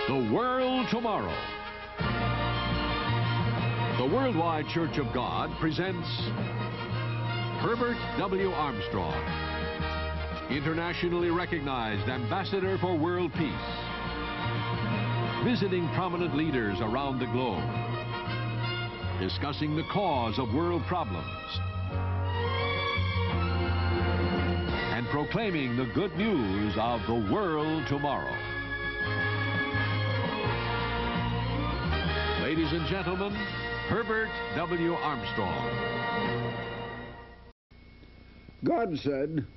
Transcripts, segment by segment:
The World Tomorrow. The Worldwide Church of God presents Herbert W. Armstrong, internationally recognized ambassador for world peace, visiting prominent leaders around the globe, discussing the cause of world problems, and proclaiming the good news of the world tomorrow. Ladies and gentlemen, Herbert W. Armstrong. God said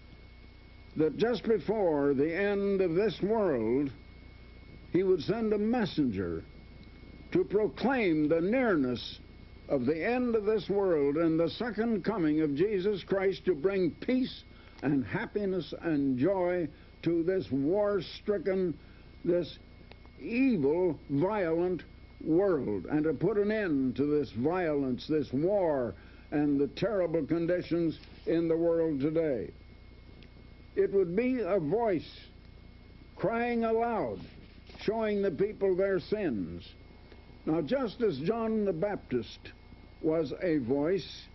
that just before the end of this world, He would send a messenger to proclaim the nearness of the end of this world and the second coming of Jesus Christ to bring peace and happiness and joy to this war-stricken, this evil, violent world, and to put an end to this violence, this war, and the terrible conditions in the world today. It would be a voice crying aloud, showing the people their sins. Now, just as John the Baptist was a voice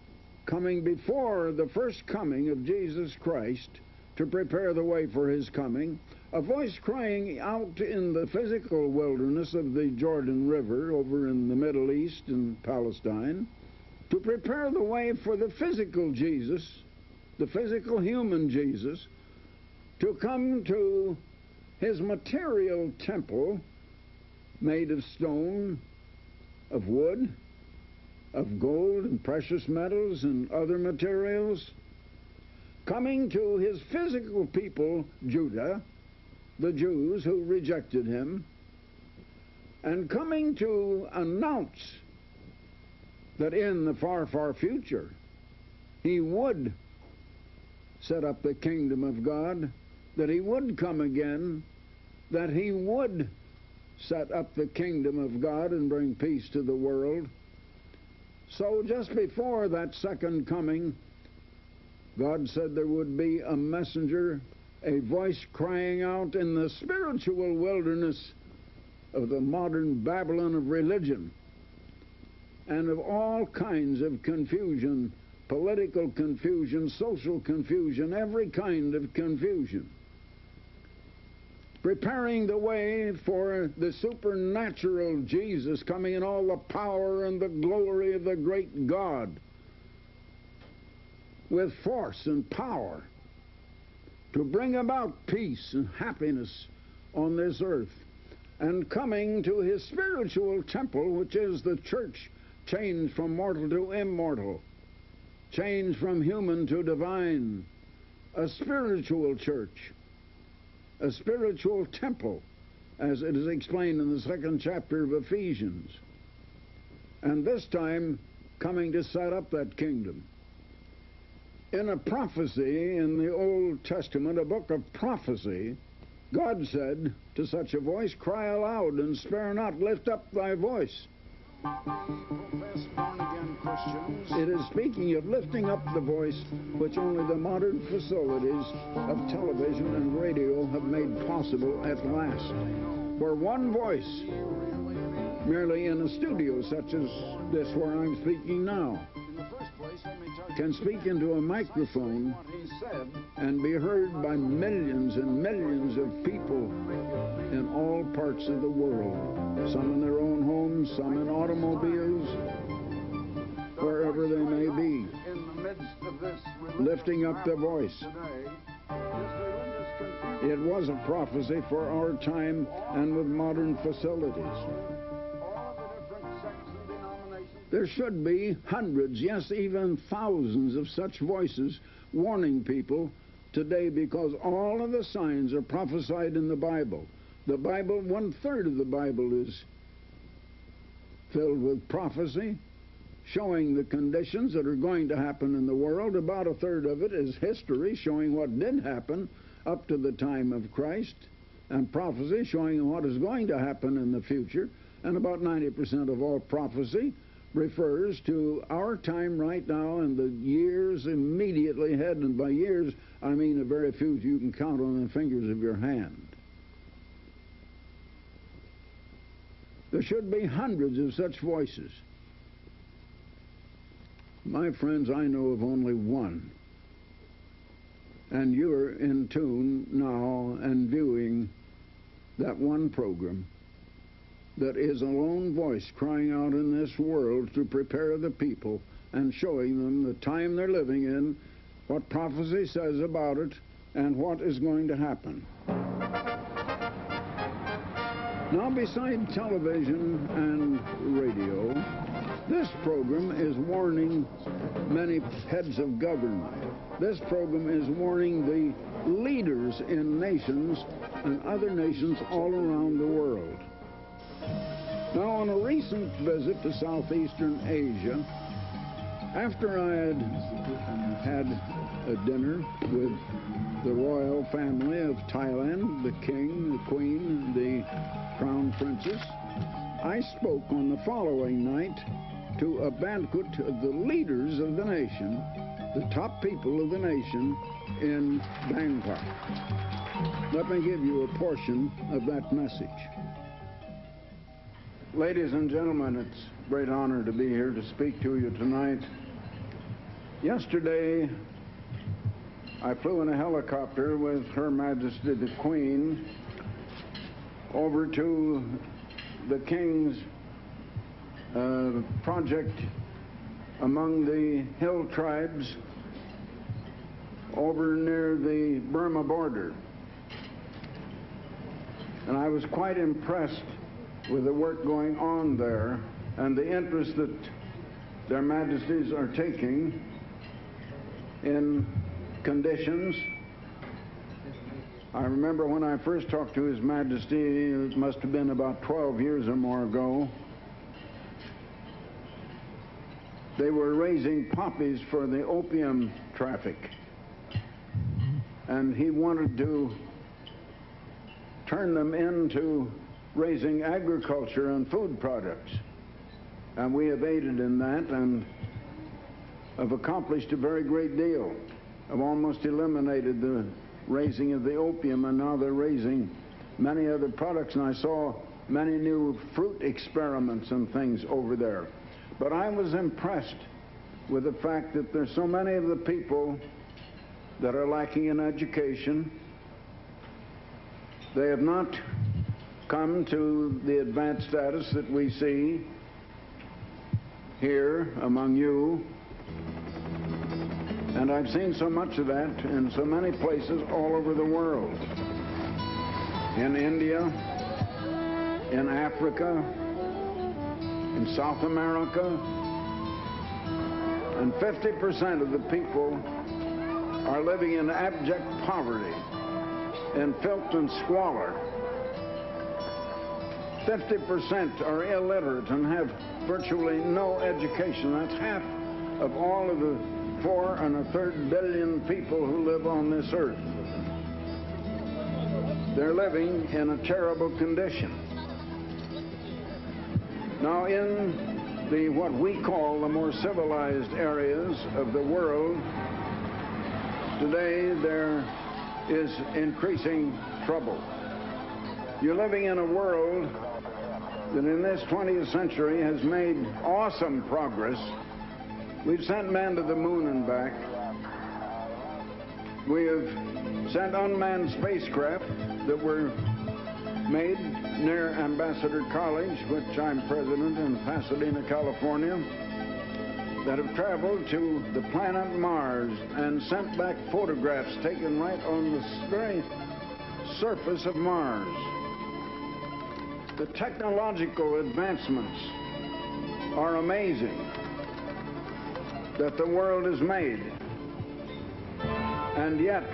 coming before the first coming of Jesus Christ to prepare the way for His coming, a voice crying out in the physical wilderness of the Jordan River over in the Middle East and Palestine to prepare the way for the physical Jesus, the physical human Jesus, to come to His material temple made of stone, of wood, of gold and precious metals and other materials, coming to His physical people, Judah, the Jews who rejected Him, and coming to announce that in the far, far future He would set up the kingdom of God, that He would come again, that He would set up the kingdom of God and bring peace to the world. So just before that second coming, God said there would be a messenger, a voice crying out in the spiritual wilderness of the modern Babylon of religion and of all kinds of confusion, political confusion, social confusion, every kind of confusion, preparing the way for the supernatural Jesus coming in all the power and the glory of the great God with force and power to bring about peace and happiness on this earth, and coming to His spiritual temple, which is the church, changed from mortal to immortal, changed from human to divine, a spiritual church, a spiritual temple, as it is explained in the 2nd chapter of Ephesians, and this time coming to set up that kingdom. In a prophecy in the Old Testament, a book of prophecy, God said to such a voice, "Cry aloud and spare not, lift up thy voice." Profess born-again Christians. It is speaking of lifting up the voice, which only the modern facilities of television and radio have made possible at last, where one voice, merely in a studio such as this where I'm speaking now, can speak into a microphone and be heard by millions and millions of people in all parts of the world, some in their own homes, some in automobiles, wherever they may be, lifting up the voice. It was a prophecy for our time and with modern facilities. There should be hundreds, yes, even thousands of such voices warning people today, because all of the signs are prophesied in the Bible. The Bible, 1/3 of the Bible is filled with prophecy, showing the conditions that are going to happen in the world. About 1/3 of it is history, showing what did happen up to the time of Christ, and prophecy showing what is going to happen in the future. And about 90% of all prophecy refers to our time right now and the years immediately ahead. And by years, I mean a very few you can count on the fingers of your hand. There should be hundreds of such voices. My friends, I know of only one. And you're in tune now and viewing that one program that is a lone voice crying out in this world to prepare the people and showing them the time they're living in, what prophecy says about it, and what is going to happen. Now, beside television and radio, this program is warning many heads of government. This program is warning the leaders in nations and other nations all around the world. Now, on a recent visit to Southeastern Asia, after I had a dinner with the royal family of Thailand, the king, the queen, the crown princess, I spoke on the following night to a banquet of the leaders of the nation, the top people of the nation in Bangkok. Let me give you a portion of that message. Ladies and gentlemen, it's a great honor to be here to speak to you tonight. Yesterday, I flew in a helicopter with Her Majesty the Queen over to the King's project among the hill tribes over near the Burma border. And I was quite impressed with the work going on there and the interest that their Majesties are taking in conditions. I remember when I first talked to His Majesty, it must have been about 12 years or more ago, they were raising poppies for the opium traffic. And he wanted to turn them into raising agriculture and food products. And we have aided in that and have accomplished a very great deal. Have almost eliminated the raising of the opium, and now they're raising many other products, and I saw many new fruit experiments and things over there. But I was impressed with the fact that there's so many of the people that are lacking in education. They have not come to the advanced status that we see here among you. And I've seen so much of that in so many places all over the world. In India, in Africa, in South America, and 50% of the people are living in abject poverty, in filth and squalor. 50% are illiterate and have virtually no education. That's half of all of the 4 1/3 billion people who live on this earth. They're living in a terrible condition. Now, in the what we call the more civilized areas of the world, today there is increasing trouble. You're living in a world that in this 20th century has made awesome progress. We've sent men to the moon and back. We have sent unmanned spacecraft that were made near Ambassador College, which I'm president in Pasadena, California, that have traveled to the planet Mars and sent back photographs taken right on the very surface of Mars. The technological advancements are amazing that the world has made. And yet,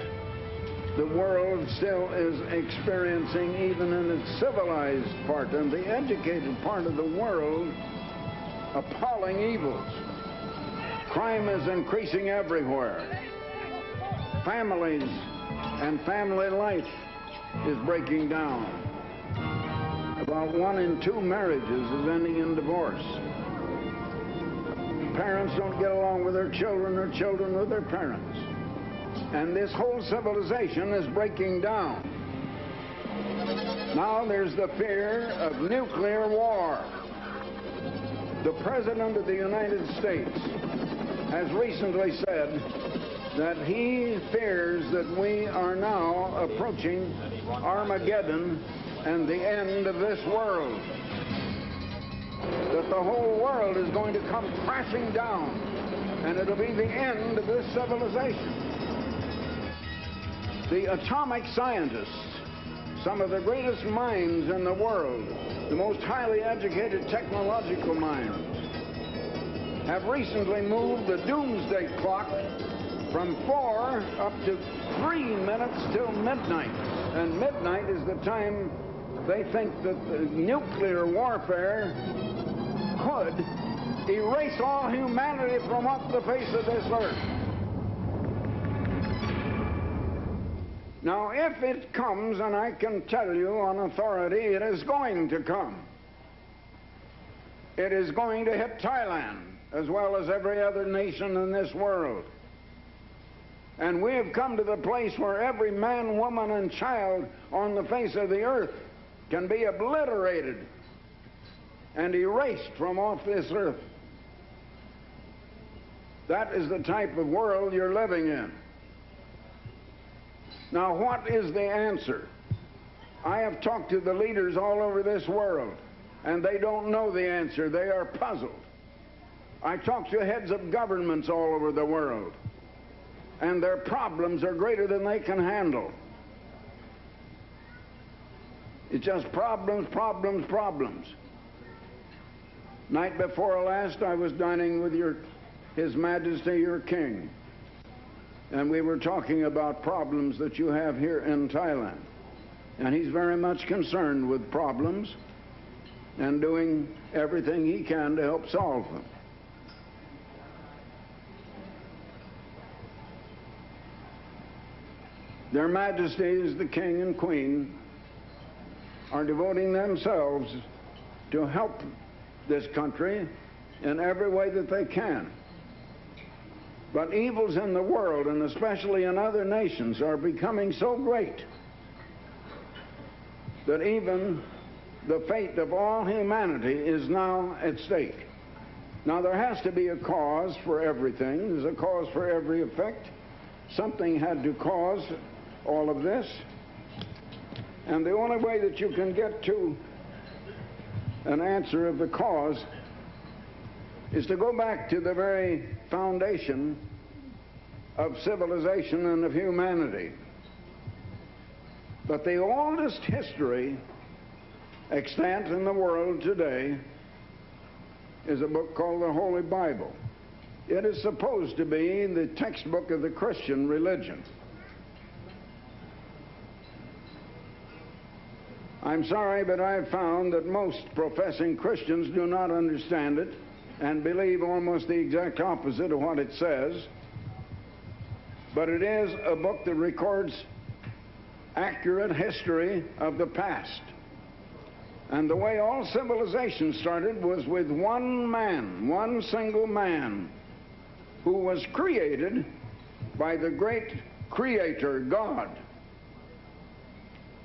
the world still is experiencing, even in its civilized part and the educated part of the world, appalling evils. Crime is increasing everywhere. Families and family life is breaking down. About 1 in 2 marriages is ending in divorce. Parents don't get along with their children, or children with their parents. And this whole civilization is breaking down. Now there's the fear of nuclear war. The President of the United States has recently said that he fears that we are now approaching Armageddon and the end of this world. That the whole world is going to come crashing down, and it'll be the end of this civilization. The atomic scientists, some of the greatest minds in the world, the most highly educated technological minds, have recently moved the doomsday clock from 4 up to 3 minutes till midnight. And midnight is the time they think that the nuclear warfare could erase all humanity from off the face of this earth. Now, if it comes, and I can tell you on authority, it is going to come. It is going to hit Thailand, as well as every other nation in this world. And we have come to the place where every man, woman, and child on the face of the earth can be obliterated and erased from off this earth. That is the type of world you're living in. Now, what is the answer? I have talked to the leaders all over this world, and they don't know the answer. They are puzzled. I talk to heads of governments all over the world, and their problems are greater than they can handle. It's just problems, problems, problems. Night before last, I was dining with His Majesty, your King, and we were talking about problems that you have here in Thailand. And he's very much concerned with problems and doing everything he can to help solve them. Their Majesties, the King and Queen, are devoting themselves to help this country in every way that they can. But evils in the world, and especially in other nations, are becoming so great that even the fate of all humanity is now at stake. Now, there has to be a cause for everything. There's a cause for every effect. Something had to cause all of this. And the only way that you can get to an answer of the cause is to go back to the very foundation of civilization and of humanity. But the oldest history extant in the world today is a book called the Holy Bible. It is supposed to be the textbook of the Christian religion. I'm sorry, but I've found that most professing Christians do not understand it and believe almost the exact opposite of what it says. But it is a book that records accurate history of the past. And the way all civilization started was with one man, one single man, who was created by the great Creator, God.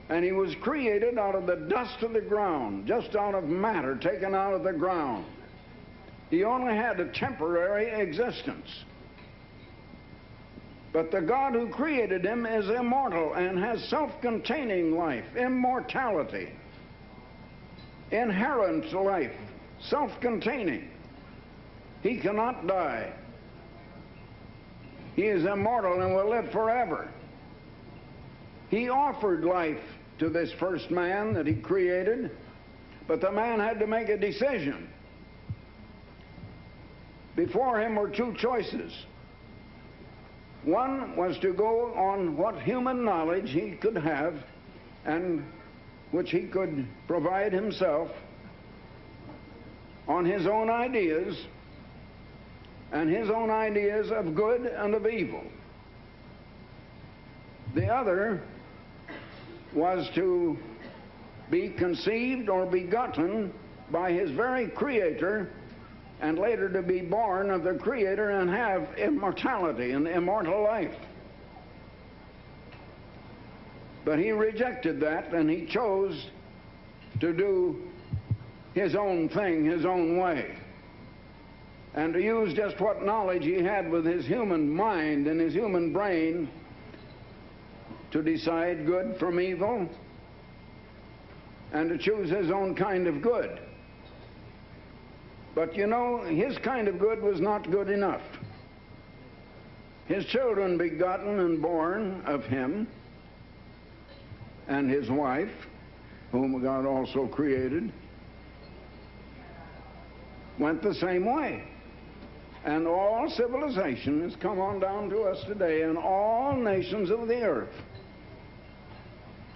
And he was created out of the dust of the ground, just out of matter taken out of the ground. He only had a temporary existence. But the God who created him is immortal and has self-containing life, immortality, inherent life, self-containing. He cannot die. He is immortal and will live forever. He offered life to this first man that he created, but the man had to make a decision. Before him were two choices. One was to go on what human knowledge he could have and which he could provide himself, on his own ideas and his own ideas of good and of evil. The other was to be conceived or begotten by his very Creator, and later to be born of the Creator and have immortality and immortal life. But he rejected that, and he chose to do his own thing, his own way, and to use just what knowledge he had with his human mind and his human brain to decide good from evil and to choose his own kind of good. But you know, his kind of good was not good enough. His children begotten and born of him, and his wife, whom God also created, went the same way. And all civilization has come on down to us today, and all nations of the earth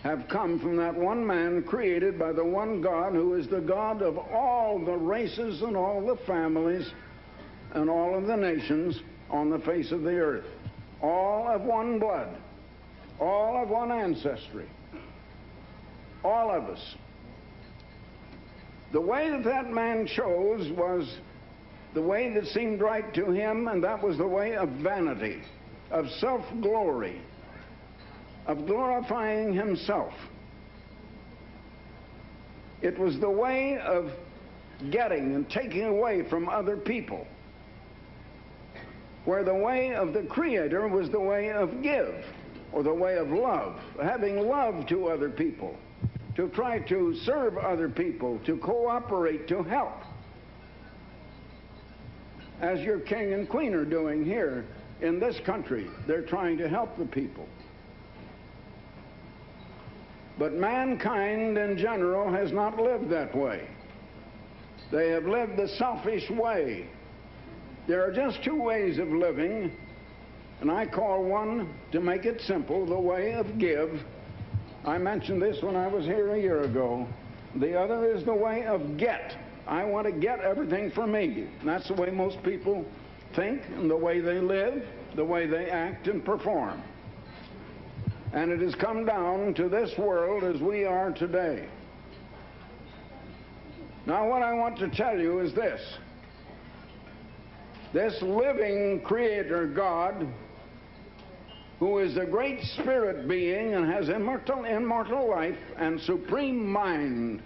have come from that one man created by the one God, who is the God of all the races and all the families and all of the nations on the face of the earth. All of one blood, all of one ancestry, all of us. The way that that man chose was the way that seemed right to him, and that was the way of vanity, of self-glory, of glorifying himself. It was the way of getting and taking away from other people, where the way of the Creator was the way of give, or the way of love, having love to other people, to try to serve other people, to cooperate, to help, as your king and queen are doing here in this country. They're trying to help the people. But mankind in general has not lived that way. They have lived the selfish way. There are just two ways of living, and I call one, to make it simple, the way of give. I mentioned this when I was here a year ago. The other is the way of get. I want to get everything for me. And that's the way most people think, and the way they live, the way they act and perform. And it has come down to this world as we are today. Now, what I want to tell you is this. This living Creator God, who is a great spirit being and has immortal life and supreme mind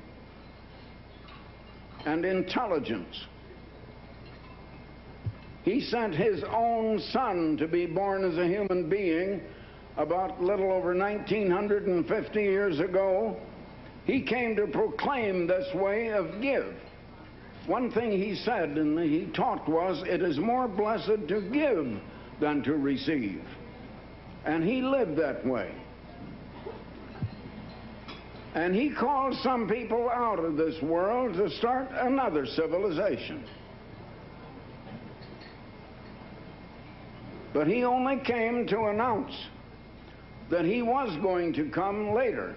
and intelligence, he sent his own Son to be born as a human being about a little over 1950 years ago. He came to proclaim this way of give. One thing he said and he taught was, it is more blessed to give than to receive. And he lived that way. And he called some people out of this world to start another civilization. But he only came to announce that he was going to come later,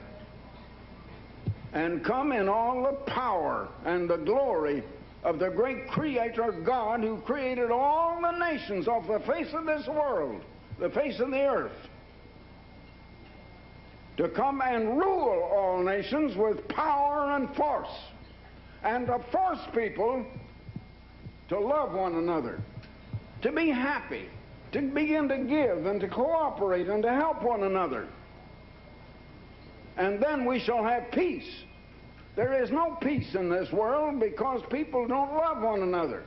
and come in all the power and the glory of the great Creator God, who created all the nations off the face of this world, the face of the earth, to come and rule all nations with power and force, and to force people to love one another, to be happy, to begin to give and to cooperate and to help one another. And then we shall have peace. There is no peace in this world because people don't love one another.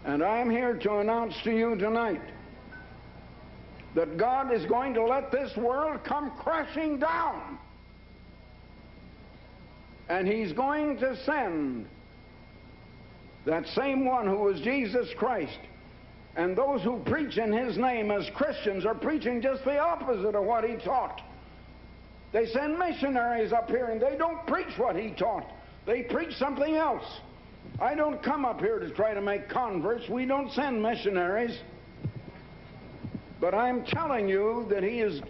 And I'm here to announce to you tonight that God is going to let this world come crashing down. And He's going to send that same one who was Jesus Christ. And those who preach in His name as Christians are preaching just the opposite of what He taught. They send missionaries up here and they don't preach what He taught. They preach something else. I don't come up here to try to make converts. We don't send missionaries. But I'm telling you that He is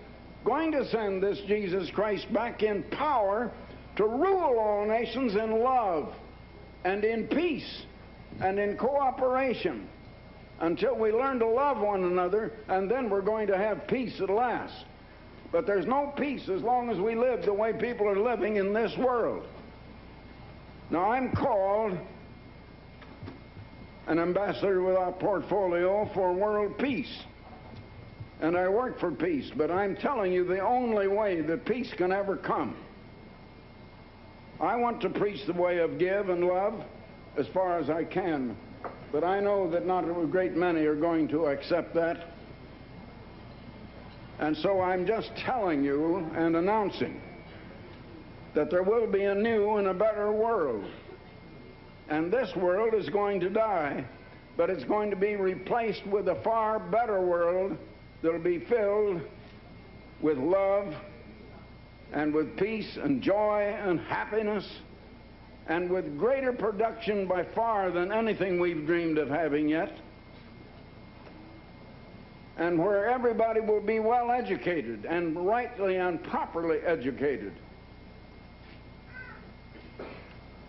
going to send this Jesus Christ back in power to rule all nations in love and in peace and in cooperation, until we learn to love one another, and then we're going to have peace at last. But there's no peace as long as we live the way people are living in this world. Now, I'm called an ambassador with our portfolio for world peace. and I work for peace, but I'm telling you the only way that peace can ever come. I want to preach the way of give and love as far as I can, but I know that not a great many are going to accept that. And so I'm just telling you and announcing that there will be a new and a better world. And this world is going to die, but it's going to be replaced with a far better world that'll be filled with love and with peace and joy and happiness and with greater production by far than anything we've dreamed of having yet, and where everybody will be well educated and rightly and properly educated.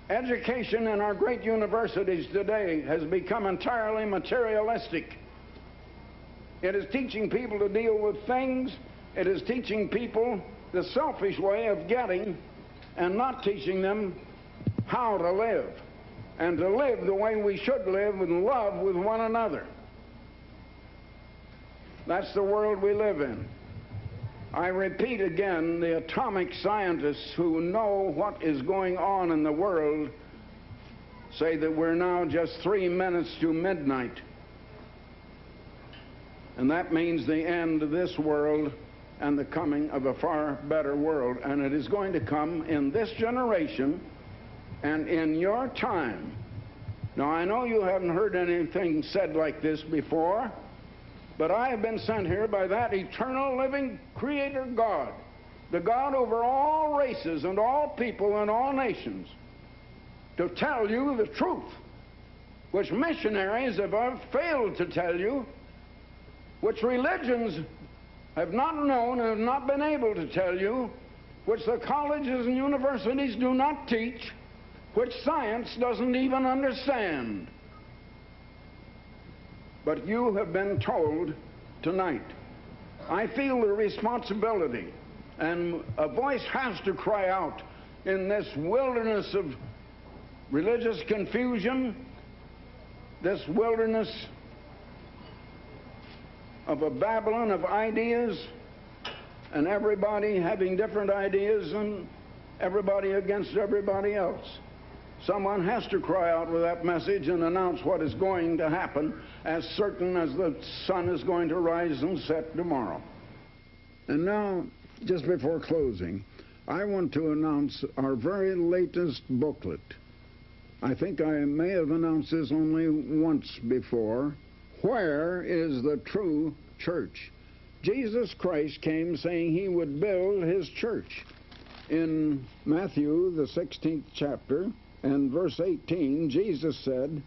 Education in our great universities today has become entirely materialistic. It is teaching people to deal with things. It is teaching people the selfish way of getting and not teaching them how to live and to live the way we should live in love with one another. That's the world we live in. I repeat again, the atomic scientists who know what is going on in the world say that we're now just 3 minutes to midnight. And that means the end of this world and the coming of a far better world. And it is going to come in this generation and in your time. Now, I know you haven't heard anything said like this before, but I have been sent here by that eternal living Creator God, the God over all races and all people and all nations, to tell you the truth, which missionaries have failed to tell you, which religions have not known and have not been able to tell you, which the colleges and universities do not teach, which science doesn't even understand. But you have been told tonight. I feel the responsibility, and a voice has to cry out in this wilderness of religious confusion, this wilderness of a Babylon of ideas, and everybody having different ideas and everybody against everybody else. Someone has to cry out with that message and announce what is going to happen, as certain as the sun is going to rise and set tomorrow. And now, just before closing, I want to announce our very latest booklet. I think I may have announced this only once before. Where is the true church? Jesus Christ came saying he would build his church. In Matthew, the 16th chapter, and verse 18, Jesus said,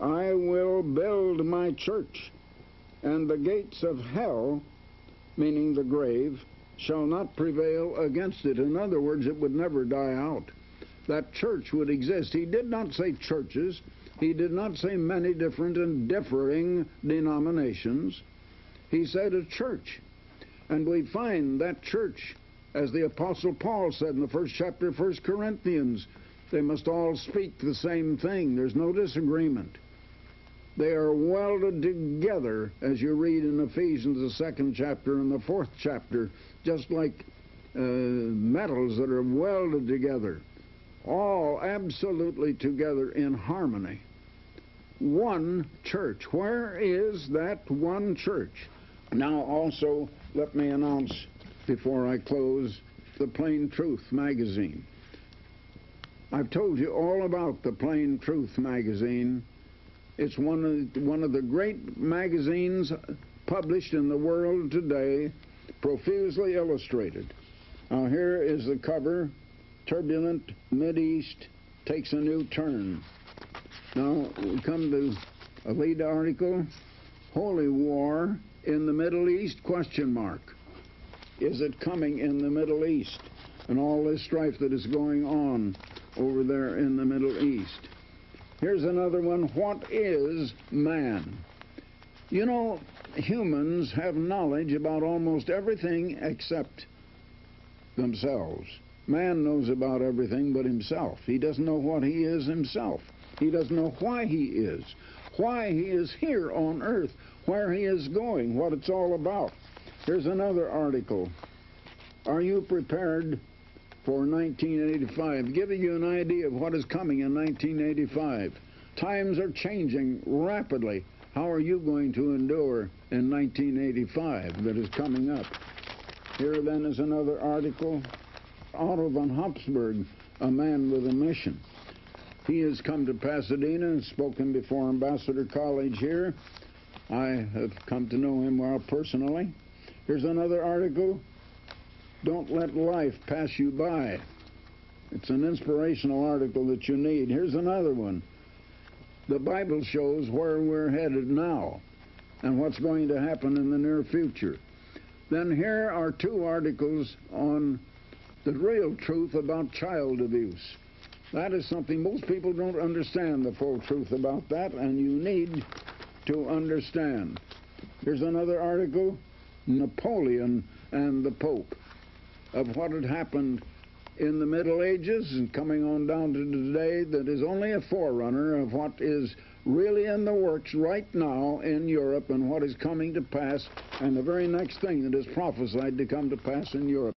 I will build my church, and the gates of hell, meaning the grave, shall not prevail against it. In other words, it would never die out. That church would exist. He did not say churches. He did not say many different and differing denominations. He said a church. And we find that church, as the Apostle Paul said in the first chapter of 1 Corinthians, they must all speak the same thing. There's no disagreement. They are welded together, as you read in Ephesians, the 2nd chapter and the 4th chapter, just like metals that are welded together, all absolutely together in harmony. One church. Where is that one church? Now also, let me announce, before I close, the Plain Truth magazine. I've told you all about the Plain Truth magazine. It's one of the great magazines published in the world today, profusely illustrated. Now here is the cover. Turbulent Mideast takes a new turn. Now we come to a lead article, Holy War in the Middle East, question mark. Is it coming in the Middle East? And all this strife that is going on over there in the Middle East. Here's another one. What is man? You know, humans have knowledge about almost everything except themselves. Man knows about everything but himself. He doesn't know what he is himself. He doesn't know why he is here on earth, where he is going, what it's all about. Here's another article. Are you prepared for 1985? Giving you an idea of what is coming in 1985. Times are changing rapidly. How are you going to endure in 1985 that is coming up? Here then is another article. Otto von Habsburg, a man with a mission. He has come to Pasadena and spoken before Ambassador College here. I have come to know him well personally. Here's another article. Don't let life pass you by. It's an inspirational article that you need. Here's another one. The Bible shows where we're headed now and what's going to happen in the near future. Then here are two articles on the real truth about child abuse. That is something most people don't understand, the full truth about that, and you need to understand. Here's another article, Napoleon and the Pope, of what had happened in the Middle Ages and coming on down to today, that is only a forerunner of what is really in the works right now in Europe and what is coming to pass, and the very next thing that is prophesied to come to pass in Europe.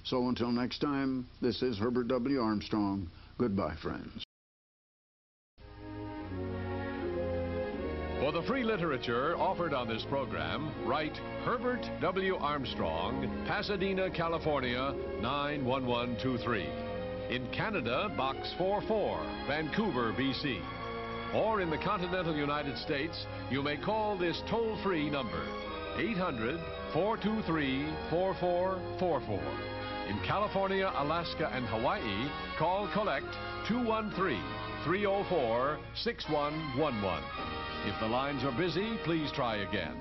So until next time, this is Herbert W. Armstrong. Goodbye, friends. For the free literature offered on this program, write Herbert W. Armstrong, Pasadena, California, 91123. In Canada, Box 44, Vancouver, BC. Or in the continental United States, you may call this toll-free number, 800-423-4444. In California, Alaska, and Hawaii, call Collect 213-304-6111. If the lines are busy, please try again.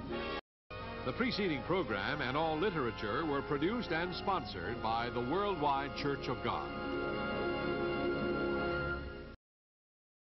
The preceding program and all literature were produced and sponsored by the Worldwide Church of God.